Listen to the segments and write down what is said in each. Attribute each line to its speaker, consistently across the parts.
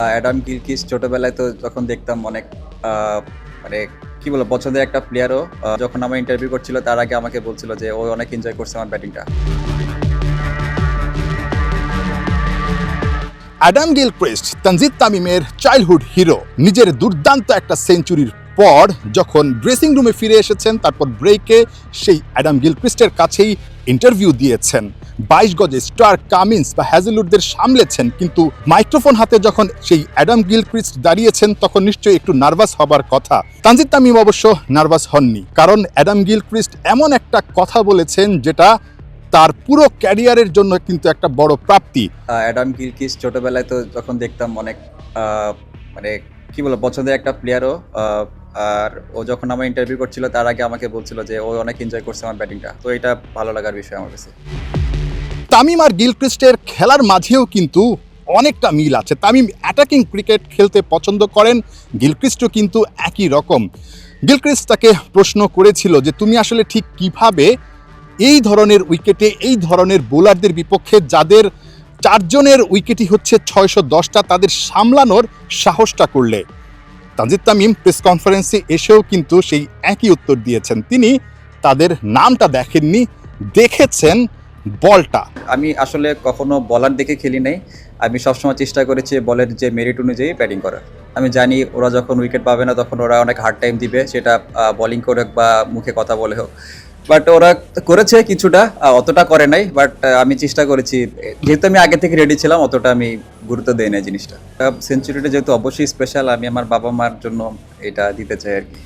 Speaker 1: Adam Gilchrist ছোটবেলায় তো যখন দেখতাম অনেক মানে কি বলবো পছন্দের একটা প্লেয়ারও যখন আমার ইন্টারভিউ করছিল তার আগে আমাকে বলছিল যে ও অনেক এনজয় করছে আমার ব্যাটিংটা।
Speaker 2: অ্যাডাম গিলক্রিস্ট তানজিদ তামিমের চাইল্ডহুড হিরো। নিজের দুর্দান্ত একটা সেঞ্চুরির পর যখন ড্রেসিং রুমে ফিরে এসেছেন, তারপর ব্রেকে সেই অ্যাডাম গিলক্রিস্টের কাছেই ইন্টারভিউ দিয়েছেন। 22 গজে স্টার কামিন্স বা হ্যাজেলউডদের সামলেছেন, কিন্তু মাইক্রোফোন হাতে যখন সেই অ্যাডাম গিলক্রিস্ট দাঁড়িয়েছেন তখন নিশ্চয়ই একটু নার্ভাস হবার কথা। তানজিদ তামিম অবশ্য নার্ভাস হননি, কারণ অ্যাডাম গিলক্রিস্ট এমন একটা কথা বলেছেন যেটা তার পুরো ক্যারিয়ারের জন্য কিন্তু একটা বড় প্রাপ্তি।
Speaker 1: অ্যাডাম গিলক্রিস্ট ছোটবেলায় তো যখন দেখতাম অনেক মানে কি বলবো পছন্দের একটা প্লেয়ারও আর ও যখন আমার ইন্টারভিউ করছিল তার আগে আমাকে বলছিল যে ও অনেক এনজয় করছে আমার ব্যাটিংটা, তো এটা ভালো লাগার বিষয় আমার কাছে।
Speaker 2: তামিম আর গিলক্রিস্টের খেলার মাঝেও কিন্তু অনেকটা মিল আছে। তামিম অ্যাটাকিং ক্রিকেট খেলতে পছন্দ করেন, গিলক্রিস্টও কিন্তু একই রকম। গিলক্রিস্ট তাকে প্রশ্ন করেছিল যে তুমি আসলে ঠিক কিভাবে এই ধরনের উইকেটে এই ধরনের বোলারদের বিপক্ষে, যাদের 4 জনের উইকেটই হচ্ছে 610টা, তাদের সামলানোর সাহসটা করলে। তানজিদ তামিম প্রেস কনফারেন্সে এসেও কিন্তু সেই একই উত্তর দিয়েছেন। তিনি তাদের নামটা দেখেননি, দেখেছেন বলটা।
Speaker 1: আমি আসলে কখনো বলার দেখে খেলি নাই, আমি সবসময় চেষ্টা করেছি বলের যে মেরিট অনুযায়ী ব্যাটিং করার। আমি জানি ওরা যখন উইকেট পাবে না তখন ওরা অনেক হার্ড টাইম দিবে, সেটা বোলিং করে হোক বা মুখে কথা বলে হোক। বাট ওরা করেছে কিছুটা, অতটা করে নাই। বাট আমি চেষ্টা করেছি, যেহেতু আমি আগে থেকে রেডি ছিলাম অতটা আমি গুরুত্ব দেই না জিনিসটা। সেঞ্চুরিটা যেহেতু অবশ্যই স্পেশাল, আমি আমার বাবা মার জন্য এটা দিতে চাই আর কি।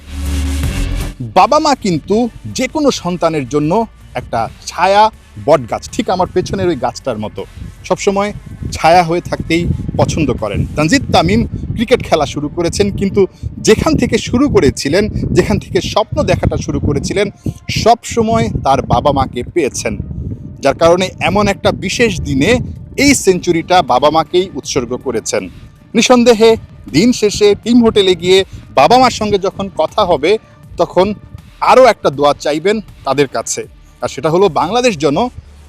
Speaker 2: বাবা মা কিন্তু যে কোনো সন্তানের জন্য একটা ছায়া বটগাছ, ঠিক আমার পেছনের ওই গাছটার মতো সবসময় ছায়া হয়ে থাকতেই পছন্দ করেন। তানজিদ তামিম ক্রিকেট খেলা শুরু করেছেন, কিন্তু যেখান থেকে শুরু করেছিলেন, যেখান থেকে স্বপ্ন দেখাটা শুরু করেছিলেন, সব সময় তার বাবা মাকে পেয়েছেন। যার কারণে এমন একটা বিশেষ দিনে এই সেঞ্চুরিটা বাবা মাকেই উৎসর্গ করেছেন। নিঃসন্দেহে দিন শেষে টিম হোটেলে গিয়ে বাবা মার সঙ্গে যখন কথা হবে তখন আরও একটা দোয়া চাইবেন তাদের কাছে, আর সেটা হলো বাংলাদেশ যেন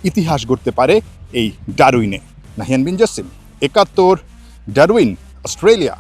Speaker 2: ইতিহাস গড়তে পারে এই ডারউইনে। নাহিয়ান বিন জসিম, 71, ডারউইন, অস্ট্রেলিয়া।